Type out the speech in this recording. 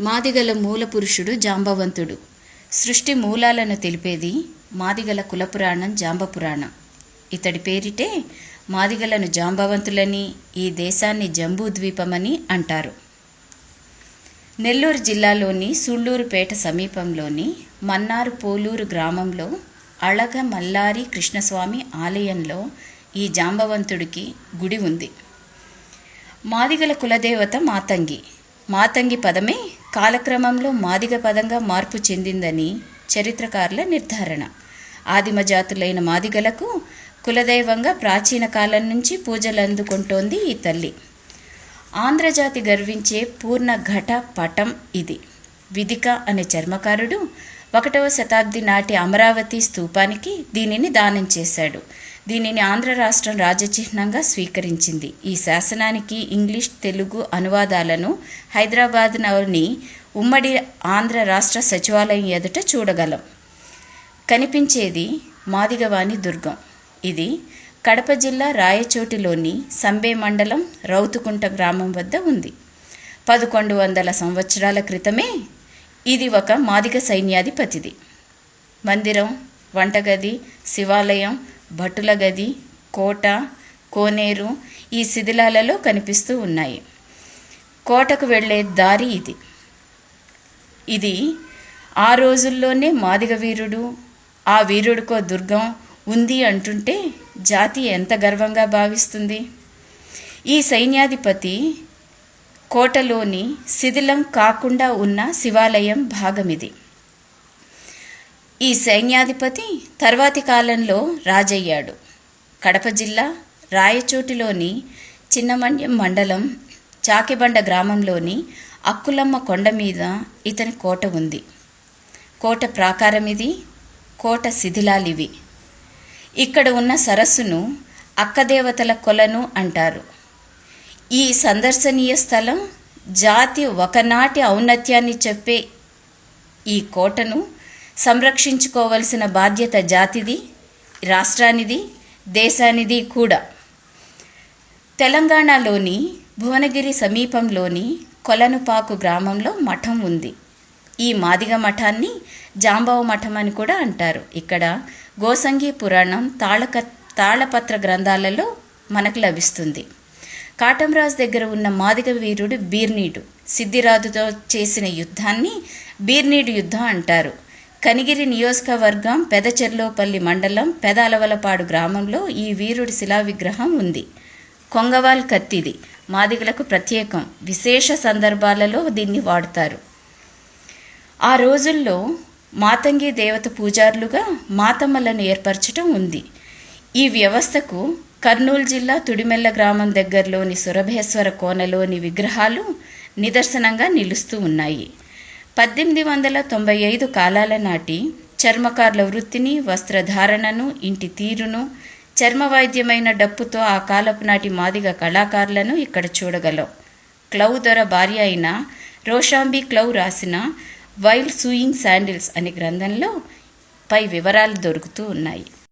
మాదిగల మూల పురుషుడు జాంబవంతుడు. సృష్టి మూలాలను తెలిపేది మాదిగల కులపురాణం జాంబపురాణం. ఇతడి పేరిటే మాదిగలను జాంబవంతులని, ఈ దేశాన్ని జంబూద్వీపమని అంటారు. నెల్లూరు జిల్లాలోని సుళ్ళూరుపేట సమీపంలోని మన్నారు పోలూరు గ్రామంలో అళగ మల్లారి కృష్ణస్వామి ఆలయంలో ఈ జాంబవంతుడికి గుడి ఉంది. మాదిగల కులదేవత మాతంగి. మాతంగి పదమే కాలక్రమంలో మాదిగ పదంగా మార్పు చెందిందని చరిత్రకారుల నిర్ధారణ. ఆదిమ జాతులైన మాదిగలకు కులదైవంగా ప్రాచీన కాలం నుంచి పూజలు అందుకుంటోంది ఈ తల్లి. ఆంధ్రజాతి గర్వించే పూర్ణ ఘట పటం ఇది. విదిక అనే చర్మకారుడు 1వ శతాబ్ది నాటి అమరావతి స్తూపానికి దీనిని దానం చేశాడు. దీనిని ఆంధ్ర రాష్ట్రం రాజచిహ్నంగా స్వీకరించింది. ఈ శాసనానికి ఇంగ్లీష్, తెలుగు అనువాదాలను హైదరాబాద్లోని ఉమ్మడి ఆంధ్ర రాష్ట్ర సచివాలయం ఎదుట చూడగలం. కనిపించేది మాదిగవాణి దుర్గం. ఇది కడప జిల్లా రాయచోటిలోని సంబే మండలం రౌతుకుంట గ్రామం వద్ద ఉంది. 1100 సంవత్సరాల క్రితమే ఇది ఒక మాదిగ సైన్యాధిపతిది. మందిరం, వంటగది, శివాలయం, భటుల గది, కోట, కోనేరు ఈ శిథిలాలలో కనిపిస్తూ ఉన్నాయి. కోటకు వెళ్ళే దారి ఇది. ఇది ఆ రోజుల్లోనే మాదిగ వీరుడు, ఆ వీరుడికో దుర్గం ఉంది అంటుంటే జాతి ఎంత గర్వంగా భావిస్తుంది. ఈ సైన్యాధిపతి కోటలోని శిథిలం కాకుండా ఉన్న శివాలయం భాగమిది. ఈ సైన్యాధిపతి తర్వాతి కాలంలో రాజయ్యాడు. కడప జిల్లా రాయచోటిలోని చిన్నమన్యం మండలం చాకిబండ గ్రామంలోని అక్కులమ్మ కొండ మీద ఇతని కోట ఉంది. కోట ప్రాకారం ఇది. కోట శిథిలాలివి. ఇక్కడ ఉన్న సరస్సును అక్కదేవతల కొలను అంటారు. ఈ సందర్శనీయ స్థలం జాతి ఒకనాటి ఔన్నత్యాన్ని చెప్పే ఈ కోటను సంరక్షించుకోవలసిన బాధ్యత జాతిది, రాష్ట్రానిది, దేశానిది కూడా. తెలంగాణలోని భువనగిరి సమీపంలోని కొలనుపాకు గ్రామంలో మఠం ఉంది. ఈ మాదిగ మఠాన్ని జాంబవ మఠం అని కూడా అంటారు. ఇక్కడ గోసంగి పురాణం తాళపత్ర గ్రంథాలలో మనకు లభిస్తుంది. కాటంరాజు దగ్గర ఉన్న మాదిగ వీరుడు బీర్నీడు సిద్ధిరాజుతో చేసిన యుద్ధాన్ని బీర్నీడు యుద్ధం అంటారు. కనిగిరి నియోజకవర్గం పెదచెర్లోపల్లి మండలం పెదఅలవలపాడు గ్రామంలో ఈ వీరుడి శిలా విగ్రహం ఉంది. కొంగవాల్ కత్తిది మాదిగలకు ప్రత్యేకం. విశేష సందర్భాలలో దీన్ని వాడుతారు. ఆ రోజుల్లో మాతంగి దేవత పూజారులుగా మాతమ్మలను ఏర్పరచడం ఉంది. ఈ వ్యవస్థకు కర్నూలు జిల్లా తుడిమెల్ల గ్రామం దగ్గరలోని సురభేశ్వర కోనలోని విగ్రహాలు నిదర్శనంగా నిలుస్తూ ఉన్నాయి. 1895 కాలాల నాటి చర్మకారుల వృత్తిని, వస్త్రధారణను, ఇంటి తీరును, చర్మవాద్యమైన డప్పుతో ఆ కాలపు నాటి మాదిగ కళాకారులను ఇక్కడ చూడగలం. క్లౌ దొర భార్య అయిన రోషాంబి క్లౌ రాసిన వైల్డ్ సూయింగ్ శాండిల్స్ అనే గ్రంథంలో పై వివరాలు దొరుకుతూ ఉన్నాయి.